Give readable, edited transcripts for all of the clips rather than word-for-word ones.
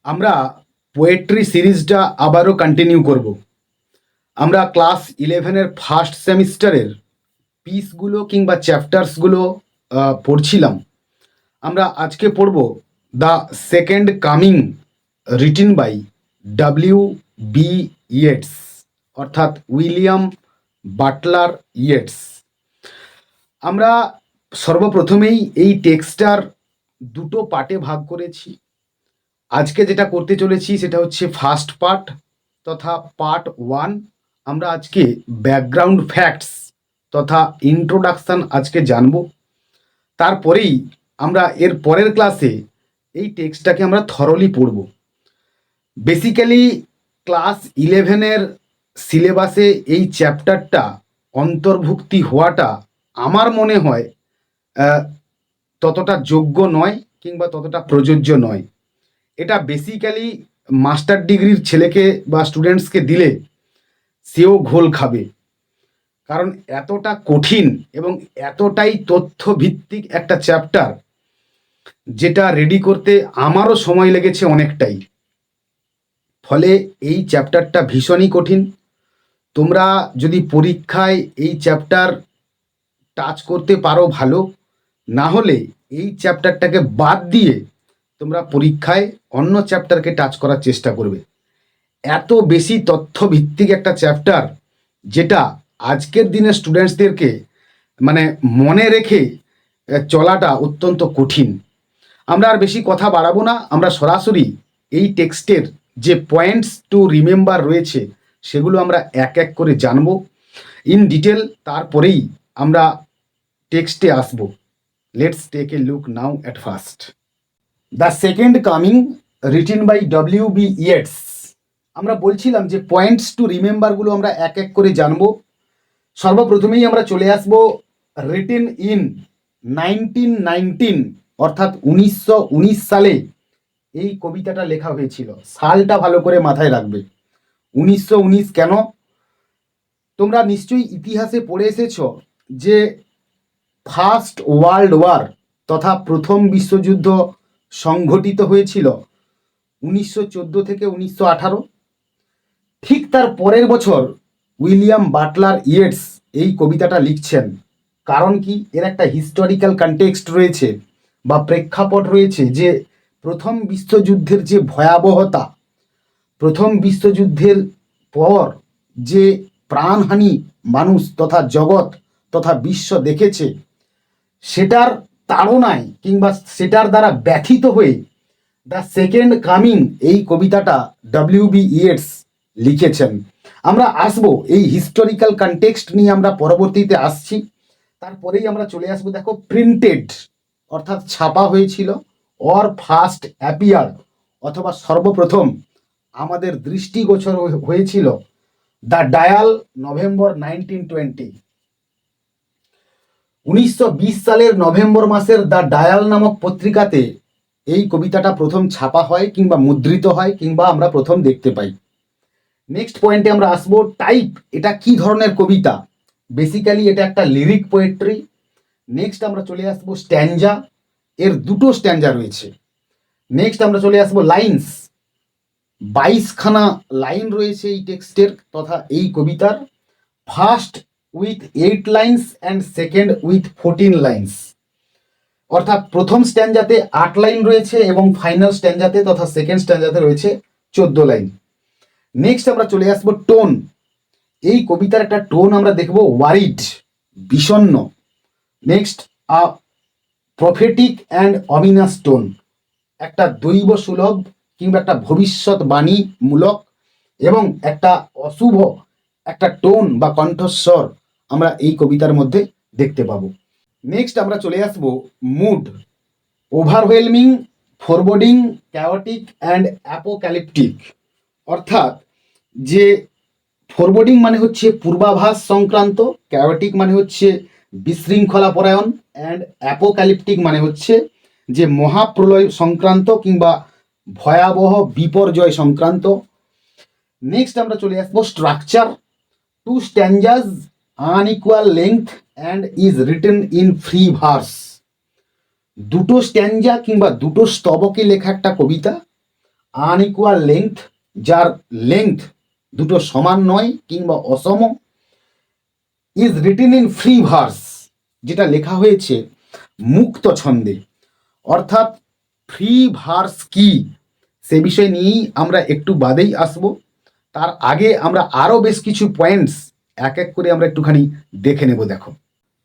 আমরা পোয়েট্রি সিরিজটা আবারও কন্টিনিউ করব। আমরা ক্লাস 11-এর ফার্স্ট সেমিস্টারের পিসগুলো কিংবা চ্যাপ্টার্সগুলো পড়ছিলাম। আমরা আজকে পড়ব the second coming, written by W.B. Yeats, অর্থাৎ উইলিয়াম বাটলার ইয়েটস। আমরা সর্বপ্রথমেই এই টেক্সটার দুটো পার্টে ভাগ করেছি। আজকে যেটা করতে চলেছি সেটা হচ্ছে ফার্স্ট পার্ট তথা পার্ট 1। আমরা আজকে ব্যাকগ্রাউন্ড ফ্যাক্টস তথা ইন্ট্রোডাকশান আজকে জানব। তারপরেই আমরা এর পরের ক্লাসে এই টেক্সটটাকে আমরা থরলি পড়ব। বেসিক্যালি ক্লাস 11-এর সিলেবাসে এই চ্যাপ্টারটা অন্তর্ভুক্তি হওয়াটা আমার মনে হয় ততটা যোগ্য নয় কিংবা ততটা প্রযোজ্য নয়। এটা বেসিক্যালি মাস্টার ডিগ্রির ছেলেকে বা স্টুডেন্টসকে দিলে সেও ঘোল খাবে, কারণ এতটা কঠিন এবং এতটাই তথ্যভিত্তিক একটা চ্যাপ্টার, যেটা রেডি করতে আমারও সময় লেগেছে অনেকটাই। ফলে এই চ্যাপ্টারটা ভীষণই কঠিন। তোমরা যদি পরীক্ষায় এই চ্যাপ্টার টাচ করতে পারো ভালো, না হলে এই চ্যাপ্টারটাকে বাদ দিয়ে তোমরা পরীক্ষায় অন্য চ্যাপ্টারকে টাচ করার চেষ্টা করবে। এত বেশি তথ্যভিত্তিক একটা চ্যাপ্টার, যেটা আজকের দিনের স্টুডেন্টসদেরকে মানে মনে রেখে চলাটা অত্যন্ত কঠিন। আমরা আর বেশি কথা বাড়াবো না, আমরা সরাসরি এই টেক্সটের যে পয়েন্টস টু রিমেম্বার রয়েছে সেগুলো আমরা এক এক করে জানব ইন ডিটেল। তারপরেই আমরা টেক্সটে আসব। Let's take a look now at first. The second coming, written by W.B. Yeats. আমরা বলছিলাম যে পয়েন্টস টু রিমেম্বারগুলো আমরা এক এক করে জানব। সর্বপ্রথমেই আমরা চলে আসব রিটেন ইন 1919, অর্থাৎ 1919 সালে এই কবিতাটা লেখা হয়েছিল। সালটা ভালো করে মাথায় রাখবে। 1919 কেন? তোমরা নিশ্চয়ই ইতিহাসে পড়ে এসেছ যে ফার্স্ট ওয়ার্ল্ড ওয়ার তথা প্রথম বিশ্বযুদ্ধ সংঘটিত হয়েছিল 1914 থেকে 1918। ঠিক তার পরের বছর উইলিয়াম বাটলার ইয়েটস এই কবিতাটা লিখছেন। কারণ কি? এর একটা হিস্টোরিক্যাল কনটেক্সট রয়েছে বা প্রেক্ষাপট রয়েছে, যে প্রথম বিশ্বযুদ্ধের যে ভয়াবহতা, প্রথম বিশ্বযুদ্ধের পর যে প্রাণহানি মানুষ তথা জগৎ তথা বিশ্ব দেখেছে, সেটার তাড়নায় কিংবা সেটার দ্বারা ব্যথিত হয়ে দ্য সেকেন্ড কামিং এই কবিতাটা W.B. ইয়েটস লিখেছেন। আমরা আসব এই হিস্টোরিক্যাল কনটেক্সট নিয়ে, আমরা পরবর্তীতে আসছি। তারপরেই আমরা চলে আসবো, দেখো, প্রিন্টেড অর্থাৎ ছাপা হয়েছিল, অর ফার্স্ট অ্যাপিয়ার অথবা সর্বপ্রথম আমাদের দৃষ্টিগোচর হয়েছিল দ্য ডায়াল, নভেম্বর 1920। 1920 সালের নভেম্বর মাসের দ্য ডায়াল নামক পত্রিকাতে এই কবিতাটা প্রথম ছাপা হয় কিংবা মুদ্রিত হয় কিংবা আমরা প্রথম দেখতে পাই। নেক্সট পয়েন্টে আমরা আসবো টাইপ। এটা কি ধরনের কবিতা? বেসিক্যালি এটা একটা লিরিক পোয়েট্রি। নেক্সট আমরা চলে আসবো স্ট্যাঞ্জা। এর দুটো স্ট্যাঞ্জা রয়েছে। নেক্সট আমরা চলে আসবো লাইন্স। 22খানা লাইন রয়েছে এই টেক্সটের তথা এই কবিতার। First with 8 lines and second with 14 lines, অর্থাৎ প্রথম স্ট্যাঞ্জাতে 8 লাইন রয়েছে এবং ফাইনাল স্ট্যাঞ্জাতে তথা সেকেন্ড স্ট্যাঞ্জাতে রয়েছে 14 লাইন। নেক্সট আমরা চলে আসবো টোন। এই কবিতার একটা টোন আমরা দেখব ওয়ারিড, বিষণ্ণ। নেক্সট প্রফেটিক অ্যান্ড অমিনাস টোন, একটা দৈব সুলভ কিংবা একটা ভবিষ্যৎবাণী মূলক এবং একটা অশুভ একটা টোন বা কণ্ঠস্বর আমরা এই কবিতার মধ্যে দেখতে পাবো। নেক্সট আমরা চলে আসব মুড। ওভারওয়েলমিং, ফরবোর্ডিং, ক্যাওটিক অ্যান্ড অ্যাপোক্যালিপটিক, অর্থাৎ যে ফরবোর্ডিং মানে হচ্ছে পূর্বাভাস সংক্রান্ত, ক্যাওটিক মানে হচ্ছে বিশৃঙ্খলা পরায়ণ, অ্যান্ড অ্যাপোক্যালিপটিক মানে হচ্ছে যে মহাপ্রলয় সংক্রান্ত কিংবা ভয়াবহ বিপর্যয় সংক্রান্ত। নেক্সট আমরা চলে আসবো structure. 2 stanzas, unequal length and is written in free verse. দুটো স্ট্যাঞ্জা কিংবা দুটো স্তবকে লেখা একটা কবিতা, আনইকুয়াল লেংথ, যার লেংথ দুটো সমান নয় কিংবা অসম, is written in free verse, যেটা লেখা হয়েছে মুক্ত ছন্দে। অর্থাৎ ফ্রি ভার্স কি সে বিষয় নিয়েই আমরা একটু বাদেই আসব। তার আগে আমরা আরও বেশ কিছু পয়েন্টস এক এক করে আমরা একটুখানি দেখে নেব। দেখো,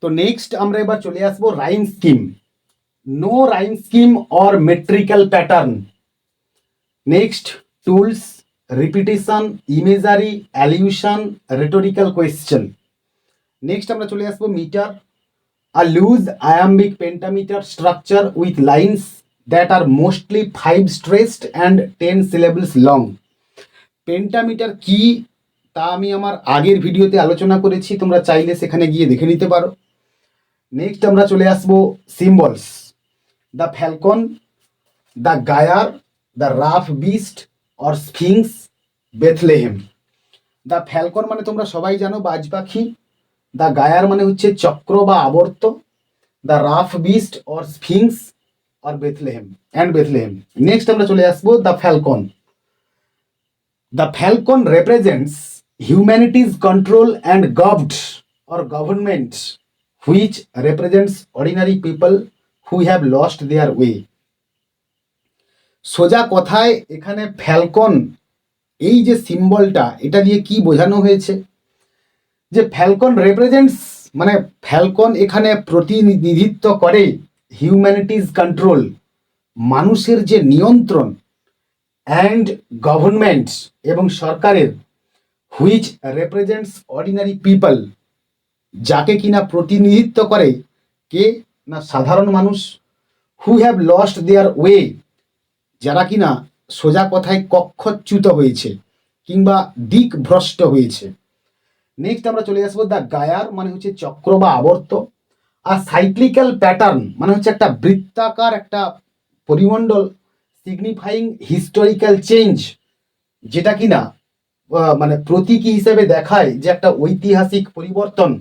তো নেক্সট আমরা এবার চলে আসবো rhyme scheme. No rhyme scheme or metrical pattern. Next, tools, repetition, imagery, allusion, rhetorical question. Next আমরা চলে আসবো metre, a loose iambic pentameter structure with lines that are mostly 5 stressed and 10 syllables long. Pentameter কি তা আমি আমার আগের ভিডিওতে আলোচনা করেছি, তোমরা চাইলে সেখানে গিয়ে দেখে নিতে পারো। নেক্সট আমরা চলে আসবো symbols, the falcon, the gyre, the rough beast or sphinx, Bethlehem. The falcon মানে তোমরা সবাই জানো বাজ পাখি, দ্য গায়ার মানে হচ্ছে চক্র বা আবর্ত, the rough beast or sphinx or Bethlehem and Bethlehem. Next আমরা চলে আসবো the falcon. The falcon represents humanity's control and governed or government which represents ordinary people who have lost their way. সোজা কথায় এখানে ফ্যালকন এই যে সিম্বলটা, এটা দিয়ে কি বোঝানো হয়েছে, যে ফ্যালকন রেপ্রেজেন্টস মানে ফ্যালকন এখানে প্রতিনিধিত্ব করে হিউম্যানিটিজ কন্ট্রোল, মানুষের যে নিয়ন্ত্রণ, অ্যান্ড গভর্নমেন্ট এবং সরকারের, হুইচ রেপ্রেজেন্টস অর্ডিনারি পিপল, যাকে কিনা প্রতিনিধিত্ব করে কে না সাধারণ মানুষ, হু হ্যাভ লস্ট দেয়ার ওয়ে, যারা কিনা সোজা কথায় কক্ষচ্যুত হয়েছে কিংবা দিক ভ্রষ্ট হয়েছে। নেক্সট আমরা চলে আসবো দ্য গায়ার মানে হচ্ছে চক্র বা আবর্ত, আর সাইক্লিক্যাল প্যাটার্ন মানে হচ্ছে একটা বৃত্তাকার একটা পরিমণ্ডল, সিগনিফাইং হিস্টোরিক্যাল চেঞ্জ, যেটা কিনা মানে প্রতীকী হিসেবে দেখায় যে একটা ঐতিহাসিক পরিবর্তন,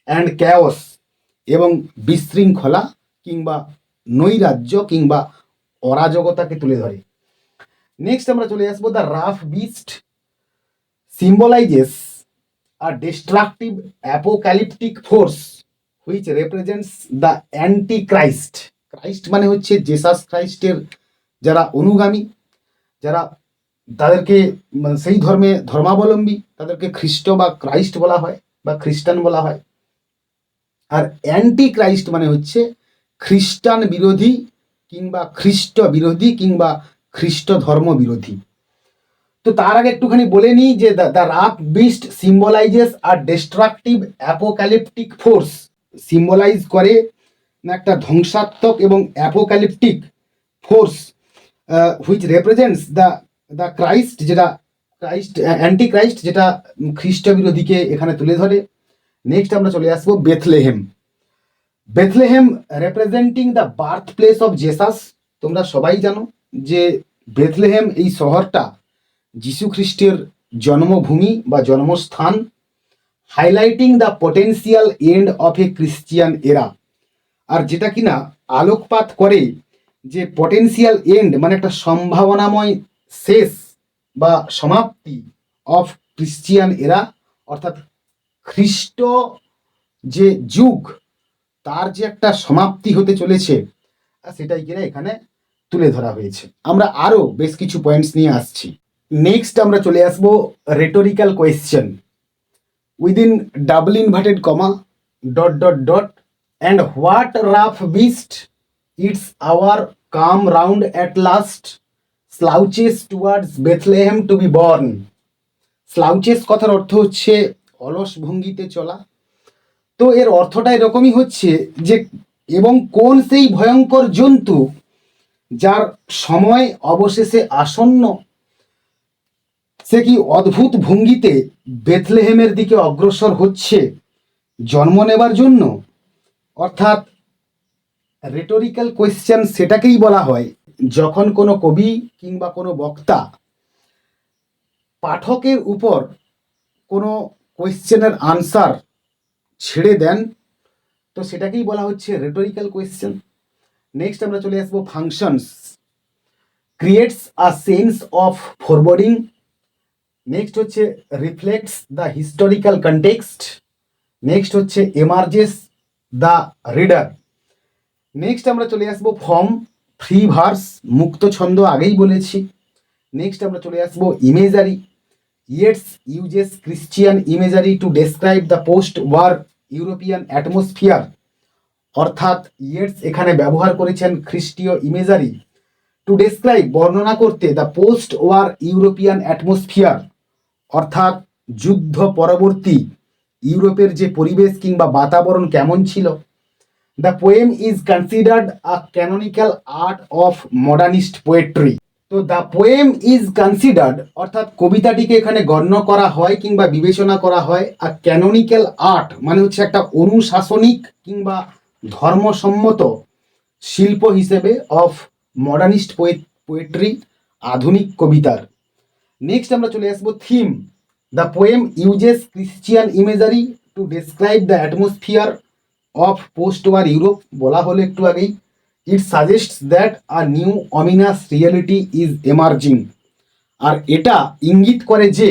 অ্যান্ড ক্যাওস এবং বিশৃঙ্খলা কিংবা নৈরাজ্য কিংবা অরাজকতাকে তুলে ধরে। নেক্সট আমরা চলে আসবো the rough beast symbolizes a destructive apocalyptic force which represents the antichrist. Christ মানে হচ্ছে জেসাস খ্রাইস্টের যারা অনুগামী, যারা তাদেরকে সেই ধর্মে ধর্মাবলম্বী, তাদেরকে খ্রিস্ট বা ক্রাইস্ট বলা হয় বা খ্রিস্টান বলা হয়। আর অ্যান্টি ক্রাইস্ট মানে হচ্ছে খ্রিস্টান বিরোধী কিংবা খ্রিস্ট বিরোধী কিংবা খ্রিস্ট ধর্ম বিরোধী। তো তার আগে একটুখানি বলে নিই যে the rough beast symbolises a destructive apocalyptic force, symbolise করে না একটা ধ্বংসাত্মক এবং apocalyptic force, which represents the Christ, যেটা ক্রাইস্ট অ্যান্টি ক্রাইস্ট, যেটা খ্রিস্ট বিরোধীকে এখানে তুলে ধরে। নেক্সট আমরা চলে আসবো Bethlehem. Bethlehem representing the birth place of Jesus. তোমরা সবাই জানো যে বেথলেহেম এই শহরটা যিশু খ্রিস্টের জন্মভূমি বা জন্মস্থান, highlighting the potential end of a Christian era, আর যেটা কিনা আলোকপাত করে যে পটেন্সিয়াল এন্ড মানে একটা সম্ভাবনাময় শেষ বা সমাপ্তি অফ ক্রিশ্চিয়ান এরা, অর্থাৎ খ্রিস্ট যে যুগ তার যে একটা সমাপ্তি হতে চলেছে সেটাই কিনা এখানে তুলে ধরা হয়েছে। আমরা আরও বেশ কিছু পয়েন্টস নিয়ে আসছি। নেক্সট আমরা চলে আসবো rhetorical question within double inverted comma dot dot dot and what rough beast its hour come round at last slouches towards Bethlehem to be born. Slouches কথার অর্থ হচ্ছে অলস ভঙ্গিতে চলা। তো এর অর্থটা এরকমই হচ্ছে যে এবং কোন সেই ভয়ঙ্কর জন্তু যার সময় অবশেষে আসন্ন, সে কি অদ্ভুত ভঙ্গিতে বেথলেহেমের দিকে অগ্রসর হচ্ছে জন্ম নেবার জন্য। অর্থাৎ রেটোরিক্যাল কোয়েশ্চেন সেটাকেই বলা হয় যখন কোনো কবি কিংবা কোনো বক্তা পাঠকের উপর কোনো কোয়েশ্চেনের আনসার ছেড়ে দেন, তো সেটাকেই বলা হচ্ছে রেটোরিক্যাল কোয়েশ্চেন। নেক্সট আমরা চলে আসবো functions. Creates a sense of forwarding, next হচ্ছে reflects the historical context, next হচ্ছে এমার্জেস দ্য রিডার। নেক্সট আমরা চলে আসবো ফর্ম, ফ্রি ভার্স, মুক্ত ছন্দ আগেই বলেছি। নেক্সট আমরা চলে আসবো imagery, Yeats uses Christian imagery to describe the post war European atmosphere, অর্থাৎ ইয়েটস এখানে ব্যবহার করেছেন খ্রিস্টীয় ইমেজারি টু ডেসক্রাইব, বর্ণনা করতে, the post war European atmosphere, অর্থাৎ যুদ্ধ পরবর্তী ইউরোপের যে পরিবেশ কিংবা বাতাবরণ কেমন ছিল। The poem is considered a canonical art of modernist poetry. তো দ্য পোয়েম ইজ কনসিডার্ড অর্থাৎ কবিতাটিকে এখানে গণ্য করা হয় কিংবা বিবেচনা করা হয় আ ক্যানোনিক্যাল আর্ট, মানে হচ্ছে একটা অনুশাসনিক কিংবা ধর্মসম্মত শিল্প হিসেবে অফ মডার্নিস্ট পোয়েট্রি, আধুনিক কবিতার। নেক্সট আমরা চলে আসবো theme, the poem uses Christian imagery to describe the atmosphere of post war Europe, বলা হলো একটু আগেই। It suggests that a new ominous reality is emerging, আর এটা ইঙ্গিত করে যে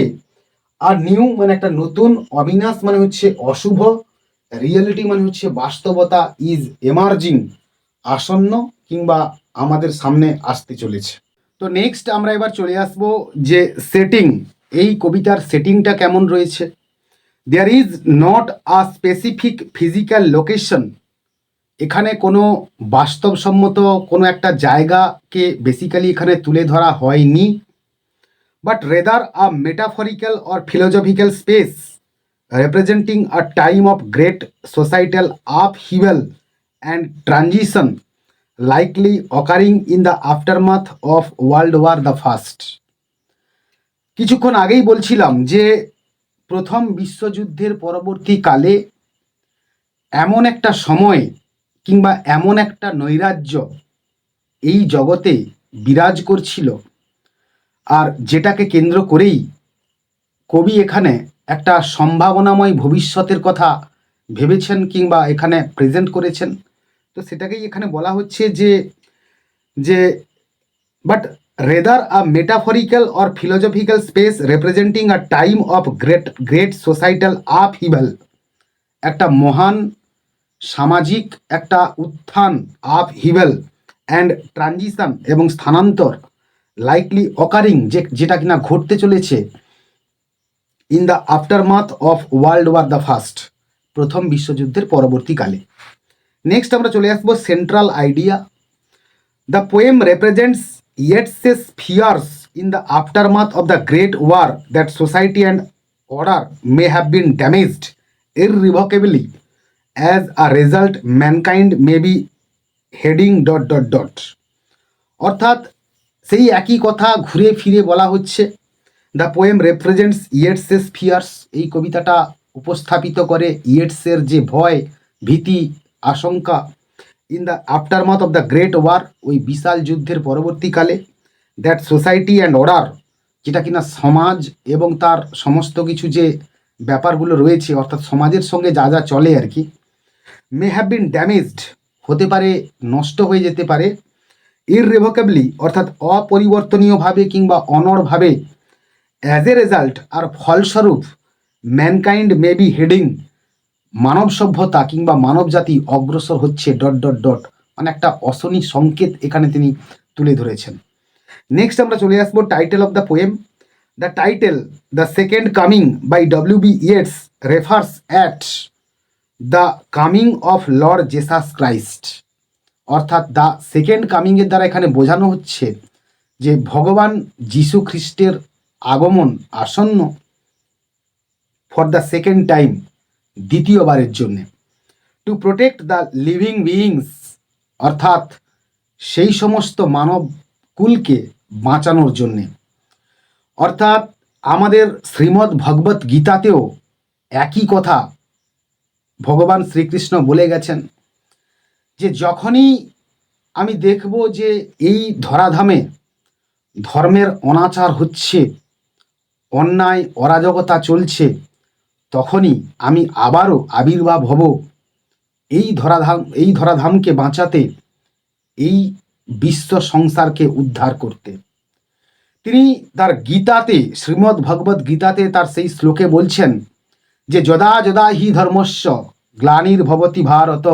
আর নিউ মানে একটা নতুন, অমিনাস মানে হচ্ছে অশুভ, রিয়েলিটি মানে হচ্ছে বাস্তবতা, ইজ এমার্জিং আসন্ন কিংবা আমাদের সামনে আসতে চলেছে। তো নেক্সট আমরা এবার চলে আসব যে সেটিং, এই কবিতার সেটিংটা কেমন রয়েছে। There is not a specific physical location, এখানে কোনো বাস্তবসম্মত কোনো একটা জায়গাকে বেসিক্যালি এখানে তুলে ধরা হয়নি, but rather a metaphorical or philosophical space representing a time of great societal upheaval and transition likely occurring in the aftermath of World War the First. কিছুক্ষণ আগেই বলছিলাম যে প্রথম বিশ্বযুদ্ধের পরবর্তীকালে এমন একটা সময় কিংবা এমন একটা নৈরাজ্য এই জগতে বিরাজ করছিল, আর যেটাকে কেন্দ্র করেই কবি এখানে একটা সম্ভাবনাময় ভবিষ্যতের কথা ভেবেছেন কিংবা এখানে প্রেজেন্ট করেছেন। তো সেটাকেই এখানে বলা হচ্ছে যে যে but rather a metaphorical or philosophical space representing a time of great societal upheaval, একটা মহান সামাজিক একটা উত্থান, আপহিভাল অ্যান্ড ট্রানজিশন এবং স্থানান্তর, লাইকলি অকারিং যেটা কিনা ঘটতে চলেছে in the aftermath of World War the first, প্রথম বিশ্বযুদ্ধের পরবর্তীকালে। নেক্সট আমরা চলে আসবো central idea, the poem represents Yeats's fears in the aftermath of the Great War that society and order may have been damaged irrevocably, as a result mankind may be heading dot dot dot, অর্থাৎ সেই একই কথা ঘুরে ফিরে বলা হচ্ছে। The poem represents Yeats's fears, এই কবিতাটা উপস্থাপিত করে ইয়েটসের যে ভয়, ভীতি, আশঙ্কা, in the aftermath of the Great War, ওই বিশাল যুদ্ধের পরবর্তীকালে, দ্যাট সোসাইটি অ্যান্ড অর্ডার, যেটা কিনা সমাজ এবং তার সমস্ত কিছু যে ব্যাপারগুলো রয়েছে, অর্থাৎ সমাজের সঙ্গে যা যা চলে আর কি, মে হ্যাভ বিন ড্যামেজড, হতে পারে নষ্ট হয়ে যেতে পারে, ইররিভোকেবলি অর্থাৎ অপরিবর্তনীয়ভাবে কিংবা অনড়ভাবে, অ্যাজ এ রেজাল্ট আর ফলস্বরূপ, ম্যানকাইন্ড মে বি হেডিং, মানব সভ্যতা কিংবা মানব জাতি অগ্রসর হচ্ছে ডট ডট ডট, মানে একটা অশনি সংকেত এখানে তিনি তুলে ধরেছেন। নেক্সট আমরা চলে আসবো title of the poem, the title the second Coming by W B. Yeats refers at the coming of Lord Jesus Christ, অর্থাৎ দ্য সেকেন্ড কামিংয়ের দ্বারা এখানে বোঝানো হচ্ছে যে ভগবান যীশু খ্রিস্টের আগমন আসন্ন, ফর দ্য সেকেন্ড টাইম, দ্বিতীয়বারের জন্যে, to protect the living beings, অর্থাৎ সেই সমস্ত মানব কুলকে বাঁচানোর জন্যে। অর্থাৎ আমাদের শ্রীমদ্ ভগবত গীতাতেও একই কথা ভগবান শ্রীকৃষ্ণ বলে গেছেন যে যখনই আমি দেখব যে এই ধরাধামে ধর্মের অনাচার হচ্ছে, অন্যায় অরাজকতা চলছে, তখনই আমি আবারও আবির্ভাব হব এই ধরাধামকে বাঁচাতে, এই বিশ্ব সংসারকে উদ্ধার করতে। তিনি তার গীতাতে, শ্রীমদ্ ভগবদ্ গীতাতে তার সেই শ্লোকে বলছেন যে যদা যদা হি ধর্মস্য গ্লানির্ভবতি ভারত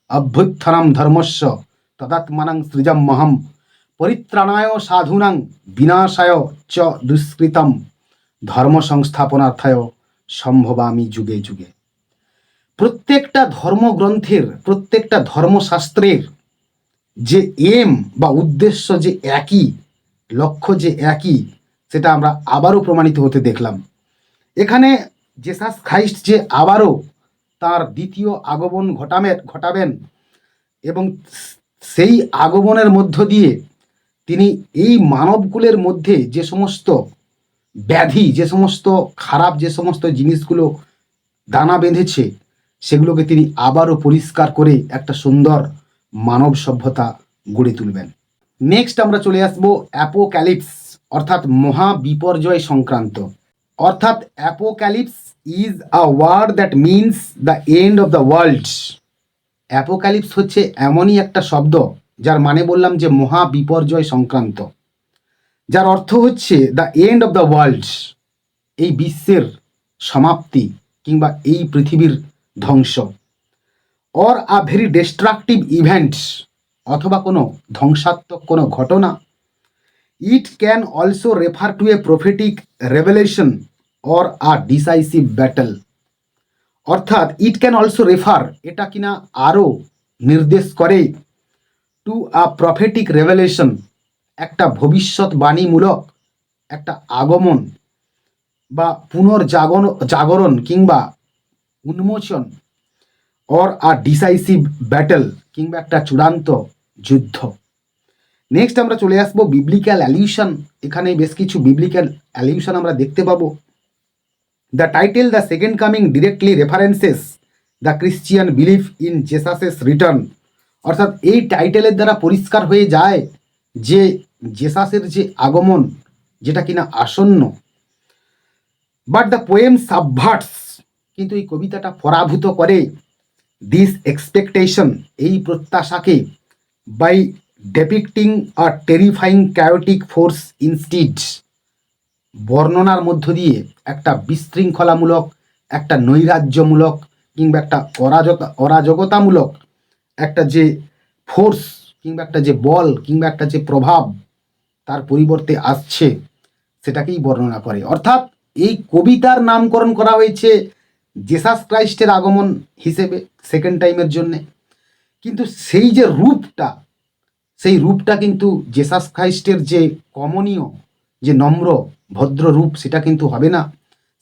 অভ্যুত্থানম ধর্মস্য তদাত্মানং সৃজমহম পরিত্রাণায় সাধুনাং বিনাশায় চ দুষ্কৃতম ধর্ম সংস্থাপনার্থায় সম্ভবামি যুগে যুগে। প্রত্যেকটা ধর্মগ্রন্থের, প্রত্যেকটা ধর্মশাস্ত্রের যে এম বা উদ্দেশ্য যে একই, লক্ষ্য যে একই, সেটা আমরা আবারও প্রমাণিত হতে দেখলাম। এখানে জেসাস খ্রাইস্ট যে আবারও তার দ্বিতীয় আগমন ঘটাবেন এবং সেই আগমনের মধ্য দিয়ে তিনি এই মানবকুলের মধ্যে যে সমস্ত ব্যাধি, যে সমস্ত খারাপ, যে সমস্ত জিনিসগুলো দানা বেঁধেছে, সেগুলোকে তিনি আবারও পরিষ্কার করে একটা সুন্দর মানব সভ্যতা গড়ে তুলবেন। নেক্সট আমরা চলে আসবো অ্যাপোক্যালিপস, অর্থাৎ মহাবিপর্যয় সংক্রান্ত। অর্থাৎ apocalypse is a word that means the end of the world. Apocalypse হচ্ছে এমনই একটা শব্দ যার মানে বললাম যে মহাবিপর্যয় সংক্রান্ত, যার অর্থ হচ্ছে the end of the world, এই বিশ্বের সমাপ্তি কিংবা এই পৃথিবীর ধ্বংস। Or a very destructive event, অথবা কোনো ধ্বংসাত্মক কোনো ঘটনা। It can also refer to A prophetic revelation or a decisive battle. অর্থাৎ ইট ক্যান অলসো রেফার, এটা কিনা আরও নির্দেশ করে, টু আ প্রফেটিক রেভেলেশন, একটা ভবিষ্যৎবাণীমূলক একটা আগমন বা জাগরণ কিংবা উন্মোচন, অর আ ডিসাইসিভ ব্যাটল, কিংবা একটা চূড়ান্ত যুদ্ধ। নেক্সট আমরা চলে আসবো বিবলিক্যাল অ্যালিউশন। এখানে বেশ কিছু বিবলিক্যাল অ্যালিউশন আমরা দেখতে পাবো। The title the second Coming directly references the Christian belief in Jesus's return. অর্থাৎ এই টাইটেলের দ্বারা পরিষ্কার হয়ে যায় যে জেসাসের যে আগমন, যেটা কিনা আসন্ন। বাট দ্য পোয়েম সাবভার্টস, কিন্তু এই কবিতাটা পরাভূত করে দিস এক্সপেকটেশন, এই প্রত্যাশাকে, by depicting a terrifying chaotic force instead, বর্ণনার মধ্য দিয়ে একটা বিশৃঙ্খলামূলক, একটা নৈরাজ্যমূলক কিংবা একটা অরাজকতামূলক একটা যে ফোর্স কিংবা একটা যে বল কিংবা একটা যে প্রভাব তার পরিবর্তে আসছে, সেটাকেই বর্ণনা করে। অর্থাৎ এই কবিতার নামকরণ করা হয়েছে জেসাস ক্রাইস্টের আগমন হিসেবে সেকেন্ড টাইমের জন্যে, কিন্তু সেই যে রূপটা, সেই রূপটা কিন্তু জেসাস ক্রাইস্টের যে কমনীয়, যে নম্র ভদ্র রূপ, সেটা কিন্তু হবে না।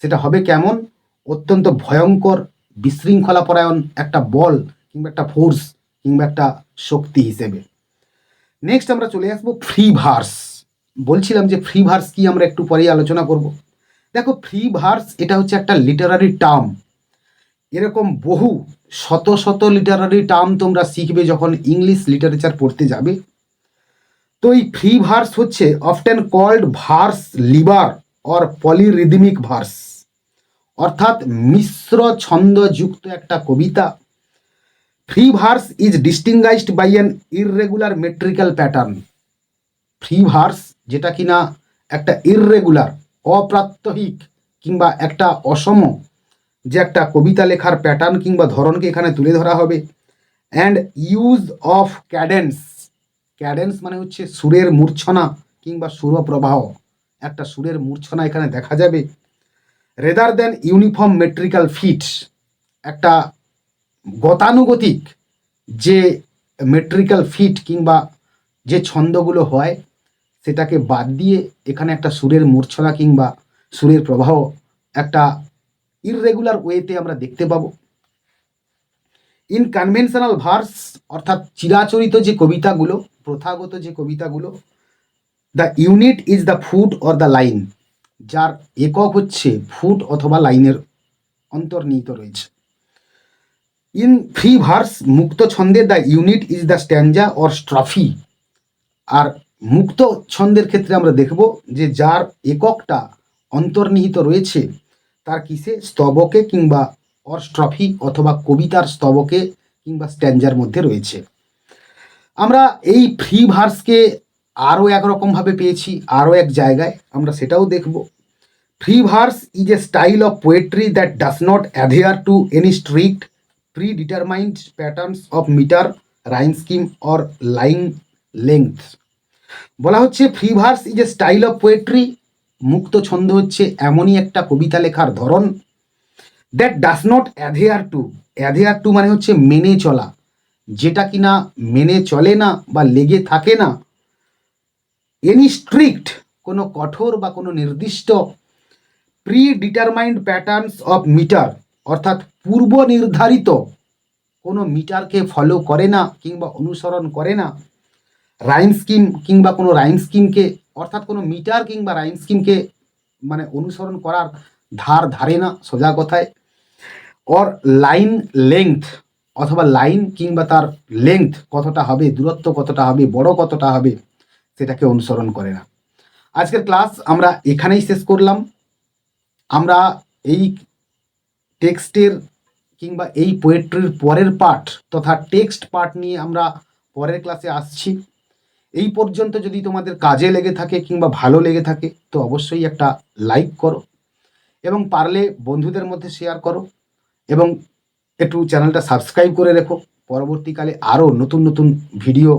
সেটা হবে কেমন? অত্যন্ত ভয়ঙ্কর, বিশৃঙ্খলাপরায়ণ একটা বল কিংবা একটা ফোর্স কিংবা একটা শক্তি হিসেবে। নেক্সট আমরা চলে আসবো ফ্রি ভার্স। বলছিলাম যে ফ্রি ভার্স কি, আমরা একটু পরেই আলোচনা করব। দেখো, ফ্রি ভার্স এটা হচ্ছে একটা লিটারারি টার্ম। এরকম বহু শত শত লিটারারি টার্ম তোমরা শিখবে যখন ইংলিশ লিটারেচার পড়তে যাবে। তো এই ফ্রি ভার্স হচ্ছে often called verse libre or polyrhythmic verse, অর্থাৎ মিশ্র ছন্দযুক্ত একটা কবিতা। Free verse is distinguished by an irregular metrical pattern. Free verse যেটা কিনা একটা ইররেগুলার, অপ্রাত্যহিক কিংবা একটা অসম যে একটা কবিতা লেখার প্যাটার্ন কিংবা ধরনকে এখানে তুলে ধরা হবে। And use of Cadence, Cadence মানে হচ্ছে সুরের মূর্ছনা কিংবা সুরপ্রবাহ, একটা সুরের মূর্ছনা এখানে দেখা যাবে। রেদার দেন ইউনিফর্ম মেট্রিক্যাল ফিট, একটা গতানুগতিক যে মেট্রিক্যাল ফিট কিংবা যে ছন্দগুলো হয়, সেটাকে বাদ দিয়ে এখানে একটা সুরের মূর্ছনা কিংবা সুরের প্রবাহ একটা ইররেগুলার ওয়েতে আমরা দেখতে পাবো। ইন কনভেনশনাল ভার্স, অর্থাৎ চিরাচরিত যে কবিতাগুলো, প্রথাগত যে কবিতাগুলো, the unit is the foot or the line, যার একক হচ্ছে ফুট অথবা লাইনের অন্তর্নিহিত রয়েছে। ইন ফ্রি ভার্স, মুক্ত ছন্দে, the unit is the stanza or strophe. আর মুক্ত ছন্দের ক্ষেত্রে আমরা দেখব যে যার এককটা অন্তর্নিহিত রয়েছে তার কিসে, স্তবকে কিংবা অর স্ট্রফি অথবা কবিতার স্তবকে কিংবা স্ট্যাঞ্জার মধ্যে রয়েছে। আমরা এই ফ্রি ভার্সকে আরও একরকমভাবে পেয়েছি, আরও এক জায়গায় আমরা সেটাও দেখব। Free verse is a style of poetry that does not adhere to any strict predetermined patterns of metre, rhyme scheme or line length. বলা হচ্ছে free verse is a style of poetry, মুক্ত ছন্দ হচ্ছে এমনই একটা কবিতা লেখার ধরন, that does not adhere to মানে হচ্ছে মেনে চলা, যেটা কিনা মেনে চলে না বা লেগে থাকে না, এনি স্ট্রিক্ট কোনো কঠোর বা কোনো নির্দিষ্ট, predetermined patterns of metre অর্থাৎ পূর্ব নির্ধারিত কোনো মিটারকে ফলো করে না কিংবা অনুসরণ করে না, রাইম স্কিম কিংবা কোনো রাইম স্কিমকে অর্থাৎ কোনো মিটার কিংবা রাইম স্কিমকে মানে অনুসরণ করার ধার ধারে না সোজা কথায়, অর লাইন লেংথ অথবা লাইন কিংবা তার লেংথ কতটা হবে, দূরত্ব কতটা হবে, বড় কতটা হবে, সেটাকে অনুসরণ করে না। আজকের ক্লাস আমরা এখানেই শেষ করলাম। আমরা এই টেক্সটের কিংবা এই পোয়েট্রির পরের পার্ট তথা টেক্সট পার্ট নিয়ে আমরা পরের ক্লাসে আসছি। এই পর্যন্ত যদি তোমাদের কাজে লেগে থাকে কিংবা ভালো লেগে থাকে তো অবশ্যই একটা লাইক করো এবং পারলে বন্ধুদের মধ্যে শেয়ার করো এবং একটু চ্যানেলটা সাবস্ক্রাইব করে রেখো পরবর্তীকালে আরও নতুন নতুন ভিডিও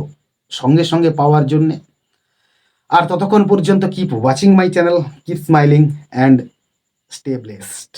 সঙ্গে সঙ্গে পাওয়ার জন্যে। আর ততক্ষণ পর্যন্ত keep watching my channel, keep smiling and stay blessed.